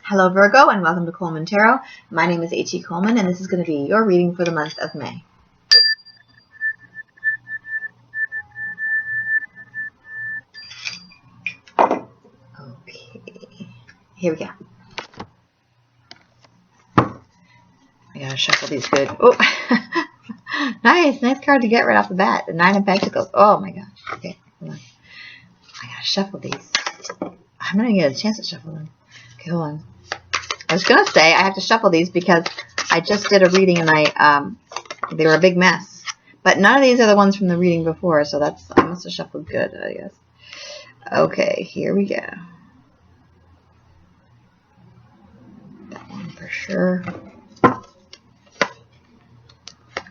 Hello Virgo, and welcome to Coleman Tarot. My name is H.E. Coleman, and this is going to be your reading for the month of May. Okay, here we go. I gotta shuffle these good. Oh, nice card to get right off the bat. The Nine of Pentacles. Oh my gosh. Okay, hold on. I gotta shuffle these. I'm not gonna get a chance to shuffle them. Okay, hold on. I was gonna say I have to shuffle these because I just did a reading and they were a big mess. But none of these are the ones from the reading before, so I must have shuffled good, I guess. Okay, here we go. That one for sure.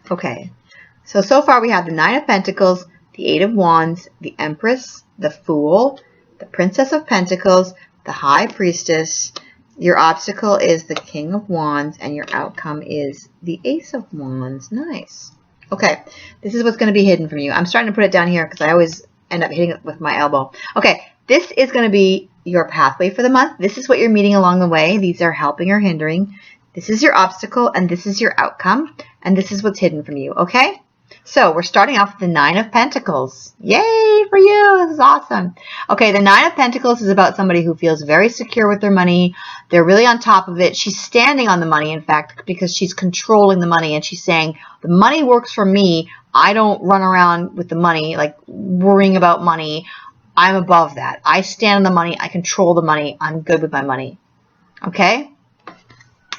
Okay, so far we have the Nine of Pentacles, the Eight of Wands, the Empress, the Fool, the Princess of Pentacles, the High Priestess. Your obstacle is the King of Wands, and your outcome is the Ace of Wands. Nice. Okay, this is what's going to be hidden from you. I'm starting to put it down here because I always end up hitting it with my elbow. Okay, this is going to be your pathway for the month. This is what you're meeting along the way. These are helping or hindering. This is your obstacle, and this is your outcome, and this is what's hidden from you, okay? So we're starting off with the Nine of Pentacles. Yay for you. This is awesome. Okay, the Nine of Pentacles is about somebody who feels very secure with their money. They're really on top of it. She's standing on the money, in fact, because she's controlling the money, and she's saying, the money works for me. I don't run around with the money, like worrying about money. I'm above that. I stand on the money. I control the money. I'm good with my money. Okay?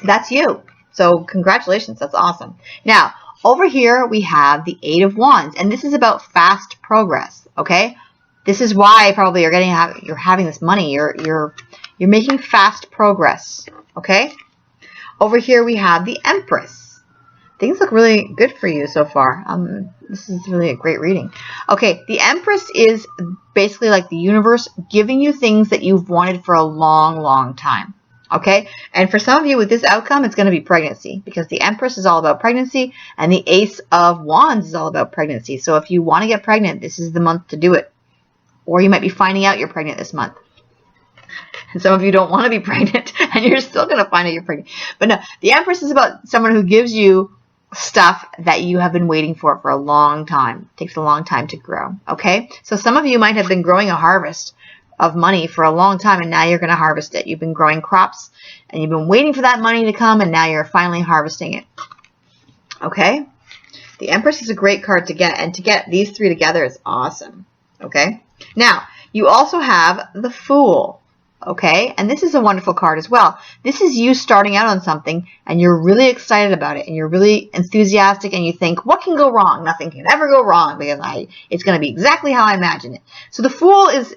That's you. So congratulations. That's awesome. Now, over here we have the Eight of Wands, and this is about fast progress. Okay, this is why probably you're having this money. You're making fast progress. Okay, over here we have the Empress. Things look really good for you so far. This is really a great reading. Okay, the Empress is basically like the universe giving you things that you've wanted for a long time. Okay, and for some of you with this outcome, it's going to be pregnancy, because the Empress is all about pregnancy and the Ace of Wands is all about pregnancy. So if you want to get pregnant, this is the month to do it. Or you might be finding out you're pregnant this month. And some of you don't want to be pregnant and you're still going to find out you're pregnant. But no, the Empress is about someone who gives you stuff that you have been waiting for a long time. It takes a long time to grow. Okay, so some of you might have been growing a harvest of money for a long time, and now you're going to harvest it. You've been growing crops and you've been waiting for that money to come, and now you're finally harvesting it. Okay, the Empress is a great card to get, and to get these three together is awesome. Okay, now you also have the Fool. Okay, and this is a wonderful card as well. This is you starting out on something and you're really excited about it and you're really enthusiastic, and you think, what can go wrong? Nothing can ever go wrong because it's going to be exactly how I imagine it. So the Fool is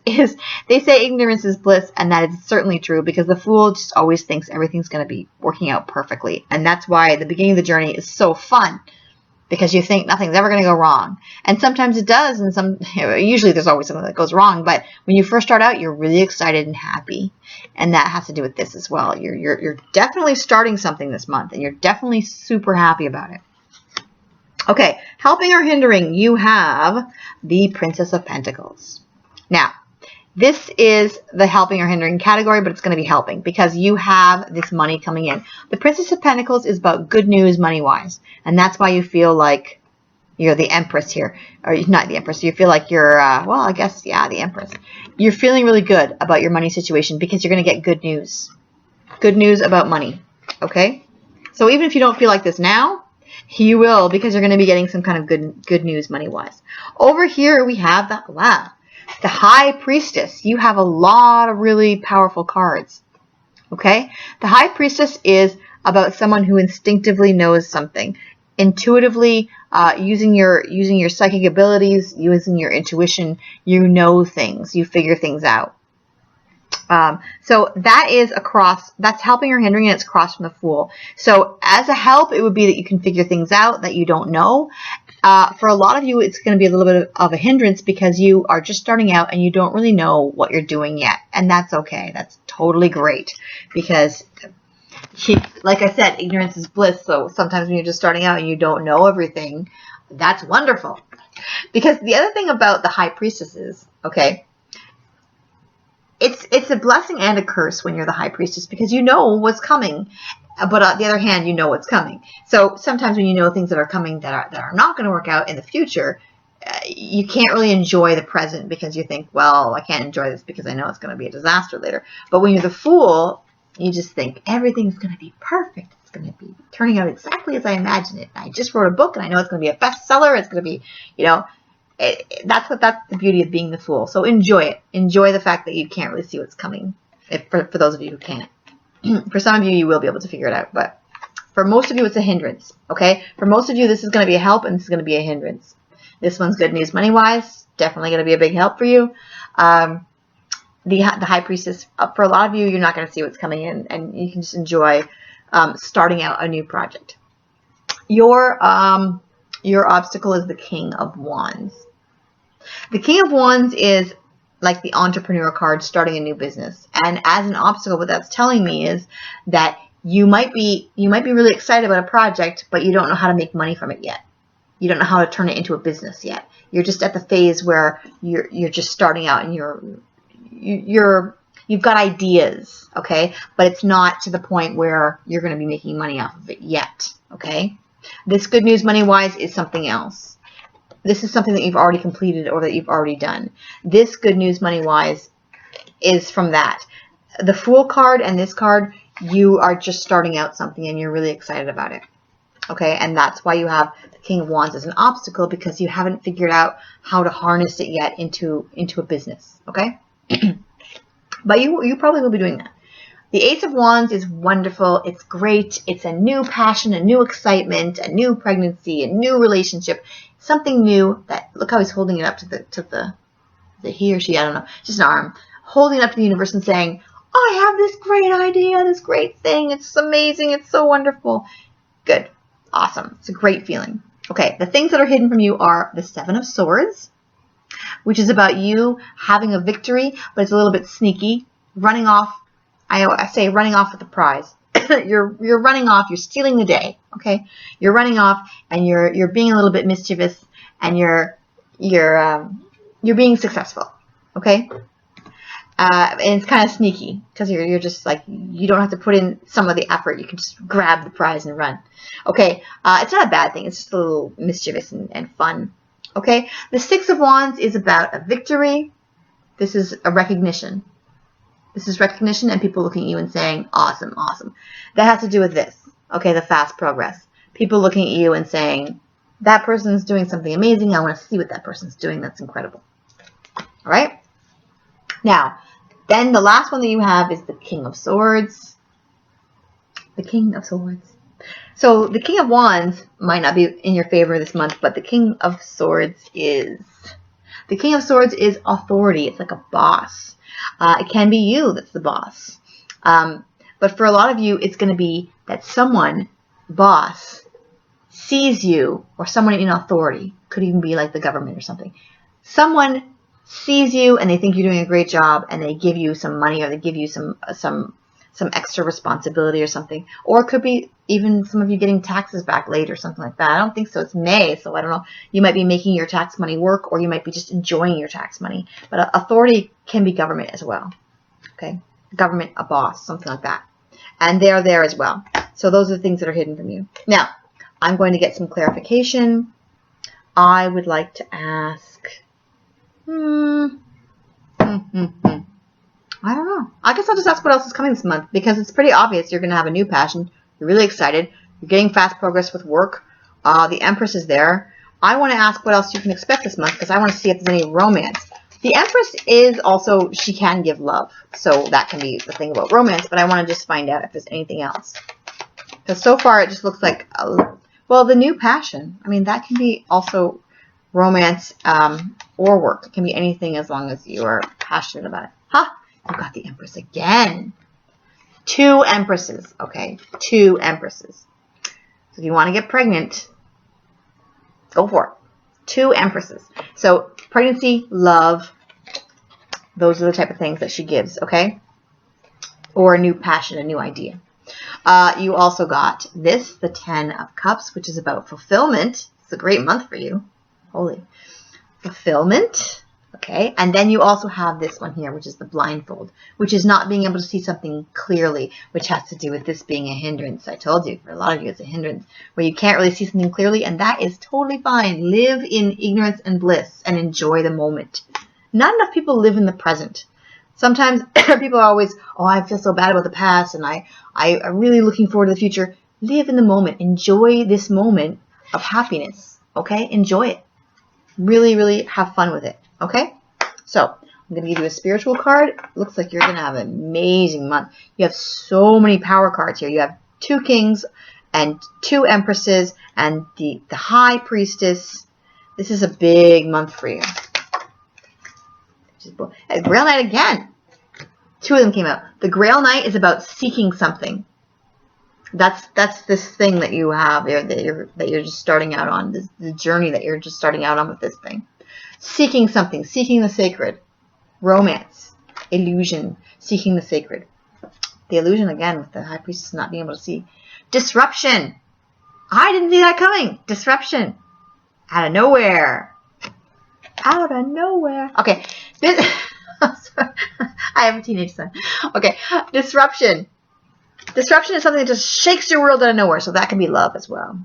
they say ignorance is bliss, and that is certainly true, because the Fool just always thinks everything's going to be working out perfectly. And that's why the beginning of the journey is so fun, because you think nothing's ever going to go wrong. And sometimes it does, and usually there's always something that goes wrong, but when you first start out, you're really excited and happy. And that has to do with this as well. You're definitely starting something this month, and you're definitely super happy about it. Okay, helping or hindering, you have the Princess of Pentacles. Now, this is the helping or hindering category, but it's going to be helping because you have this money coming in. The Princess of Pentacles is about good news money-wise, and that's why you feel like you're the Empress here. Or not the Empress. You feel like you're, well, I guess, yeah, the Empress. You're feeling really good about your money situation because you're going to get good news. Good news about money, okay? So even if you don't feel like this now, you will, because you're going to be getting some kind of good news money-wise. Over here we have the High Priestess. You have a lot of really powerful cards. Okay? The High Priestess is about someone who instinctively knows something. Intuitively, using your psychic abilities, using your intuition, you know things. You figure things out. So that is that's helping or hindering, and it's across from the Fool. So as a help, it would be that you can figure things out that you don't know. For a lot of you, it's going to be a little bit of a hindrance because you are just starting out and you don't really know what you're doing yet. And that's okay. That's totally great, because like I said, ignorance is bliss. So sometimes when you're just starting out and you don't know everything, that's wonderful. Because the other thing about the High Priestess is, okay, it's it's a blessing and a curse when you're the high priestess, because you know what's coming. But on the other hand, you know what's coming. So sometimes when you know things that are coming that are not going to work out in the future, you can't really enjoy the present because you think, well, I can't enjoy this because I know it's going to be a disaster later. But when you're the Fool, you just think everything's going to be perfect. It's going to be turning out exactly as I imagine it. I just wrote a book and I know it's going to be a bestseller. It's going to be, that's the beauty of being the Fool. So enjoy it. Enjoy the fact that you can't really see what's coming. For those of you who can't. For some of you, you will be able to figure it out. But for most of you, it's a hindrance. Okay? For most of you, this is going to be a help and this is going to be a hindrance. This one's good news money-wise. Definitely going to be a big help for you. The High Priestess, for a lot of you, you're not going to see what's coming in, and you can just enjoy starting out a new project. Your obstacle is the King of Wands. The King of Wands is like the entrepreneur card, starting a new business. And as an obstacle, what that's telling me is that you might be really excited about a project, but you don't know how to make money from it yet. You don't know how to turn it into a business yet. You're just at the phase where you're just starting out and you've got ideas, okay? But it's not to the point where you're going to be making money off of it yet, okay? This good news money-wise is something else. This is something that you've already completed or that you've already done. This good news money-wise is from that. The Fool card and this card, you are just starting out something and you're really excited about it, okay? And that's why you have the King of Wands as an obstacle, because you haven't figured out how to harness it yet into a business, okay? But you probably will be doing that. The Ace of Wands is wonderful. It's great. It's a new passion, a new excitement, a new pregnancy, a new relationship, something new. That, look how he's holding it up to the he or she, I don't know, just an arm, holding it up to the universe and saying, I have this great idea, this great thing. It's amazing. It's so wonderful. Good. Awesome. It's a great feeling. Okay, the things that are hidden from you are the Seven of Swords, which is about you having a victory, but it's a little bit sneaky, running off. I say running off with the prize. you're running off. You're stealing the day. Okay, you're running off, and you're being a little bit mischievous, and you're being successful. Okay, and it's kind of sneaky because you're just like, you don't have to put in some of the effort. You can just grab the prize and run. Okay, it's not a bad thing. It's just a little mischievous and fun. Okay, the Six of Wands is about a victory. This is a recognition. This is recognition and people looking at you and saying, awesome, awesome. That has to do with this. Okay, the fast progress. People looking at you and saying, that person's doing something amazing. I want to see what that person's doing. That's incredible. All right? Now, then the last one that you have is the King of Swords. The King of Swords. So the King of Wands might not be in your favor this month, but the King of Swords is. The King of Swords is authority. It's like a boss. It can be you that's the boss. But for a lot of you, it's going to be that someone, boss, sees you, or someone in authority. Could even be like the government or something. Someone sees you and they think you're doing a great job and they give you some money, or they give you some extra responsibility or something. Or it could be even some of you getting taxes back late or something like that. I don't think so. It's May, so I don't know. You might be making your tax money work, or you might be just enjoying your tax money. But authority can be government as well. Okay? Government, a boss, something like that. And they're there as well. So those are the things that are hidden from you. Now, I'm going to get some clarification. I would like to ask... I don't know. I guess I'll just ask what else is coming this month, because it's pretty obvious you're going to have a new passion. You're really excited. You're getting fast progress with work. The Empress is there. I want to ask what else you can expect this month, because I want to see if there's any romance. The Empress is also, she can give love. So that can be the thing about romance, but I want to just find out if there's anything else. Because so far it just looks like, well, the new passion. I mean, that can be also romance or work. It can be anything as long as you are passionate about it. Huh? You got the Empress again. 2 Empresses, okay? 2 Empresses. So if you want to get pregnant, go for it. 2 Empresses. So pregnancy, love, those are the type of things that she gives, okay? Or a new passion, a new idea. You also got this, the 10 of Cups, which is about fulfillment. It's a great month for you. Holy. Fulfillment. Okay, and then you also have this one here, which is the blindfold, which is not being able to see something clearly, which has to do with this being a hindrance. I told you, for a lot of you, it's a hindrance, where you can't really see something clearly, and that is totally fine. Live in ignorance and bliss and enjoy the moment. Not enough people live in the present. Sometimes people are always, oh, I feel so bad about the past, and I'm really looking forward to the future. Live in the moment. Enjoy this moment of happiness, okay? Enjoy it. Really, really have fun with it. Okay, so I'm going to give you a spiritual card. Looks like you're going to have an amazing month. You have so many power cards here. You have 2 kings and 2 empresses and the high priestess. This is a big month for you. Grail Knight again. 2 of them came out. The Grail Knight is about seeking something. That's this thing that you have there that you're just starting out on. The journey that you're just starting out on with this thing. Seeking something, seeking the sacred, romance, illusion, seeking the sacred. The illusion, again, with the high priestess not being able to see. Disruption. I didn't see that coming. Disruption. Out of nowhere. Out of nowhere. Okay. I have a teenage son. Okay. Disruption. Disruption is something that just shakes your world out of nowhere. So that can be love as well.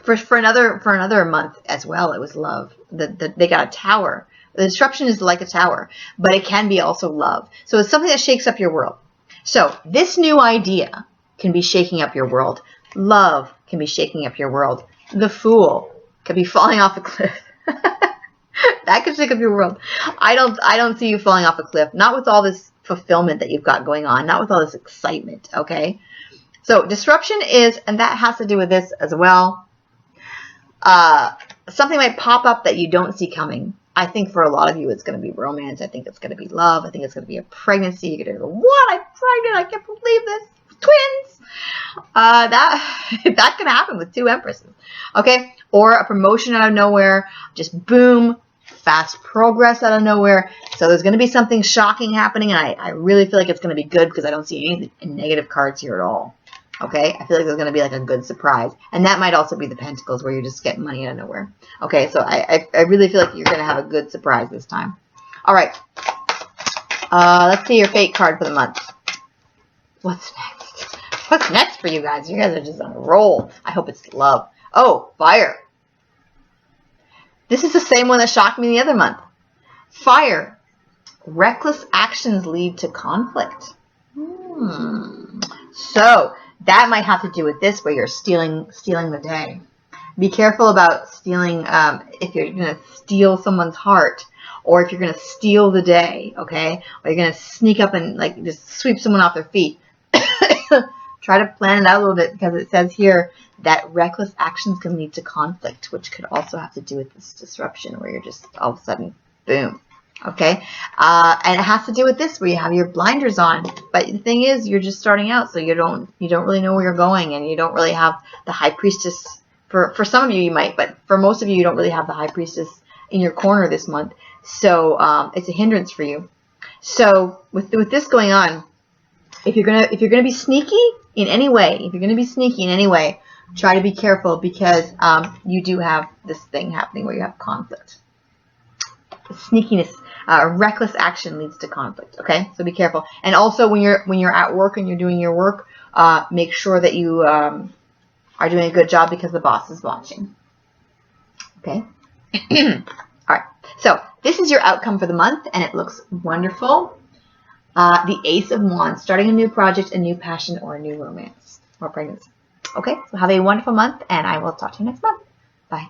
For another month as well, it was love. They got a tower. The disruption is like a tower, but it can be also love. So it's something that shakes up your world. So this new idea can be shaking up your world. Love can be shaking up your world. The Fool could be falling off a cliff. That could shake up your world. I don't see you falling off a cliff. Not with all this fulfillment that you've got going on. Not with all this excitement. Okay. So disruption is, and that has to do with this as well. Something might pop up that you don't see coming. I think for a lot of you, it's going to be romance. I think it's going to be love. I think it's going to be a pregnancy. You're going to go, what? I'm pregnant. I can't believe this. Twins. That can happen with 2 empresses. Okay. Or a promotion out of nowhere. Just boom. Fast progress out of nowhere. So there's going to be something shocking happening. And I really feel like it's going to be good because I don't see any negative cards here at all. Okay, I feel like there's going to be like a good surprise. And that might also be the Pentacles where you're just getting money out of nowhere. Okay, so I really feel like you're going to have a good surprise this time. All right. Let's see your fate card for the month. What's next? What's next for you guys? You guys are just on a roll. I hope it's love. Oh, fire. This is the same one that shocked me the other month. Fire. Reckless actions lead to conflict. So that might have to do with this, where you're stealing the day. Be careful about stealing, if you're going to steal someone's heart, or if you're going to steal the day, okay? Or you're going to sneak up and like just sweep someone off their feet. Try to plan it out a little bit, because it says here that reckless actions can lead to conflict, which could also have to do with this disruption where you're just all of a sudden, boom. Okay, and it has to do with this, where you have your blinders on. But the thing is, you're just starting out, so you don't really know where you're going, and you don't really have the high priestess. For some of you, you might, but for most of you, you don't really have the high priestess in your corner this month. So it's a hindrance for you. So with this going on, if you're gonna be sneaky in any way, try to be careful, because you do have this thing happening where you have conflict. Sneakiness. Reckless action leads to conflict. Okay, so be careful. And also, when you're at work and you're doing your work, make sure that you are doing a good job, because the boss is watching. Okay. All right. So this is your outcome for the month, and it looks wonderful. The Ace of Wands, starting a new project, a new passion, or a new romance, or pregnancy. Okay. So have a wonderful month, and I will talk to you next month. Bye.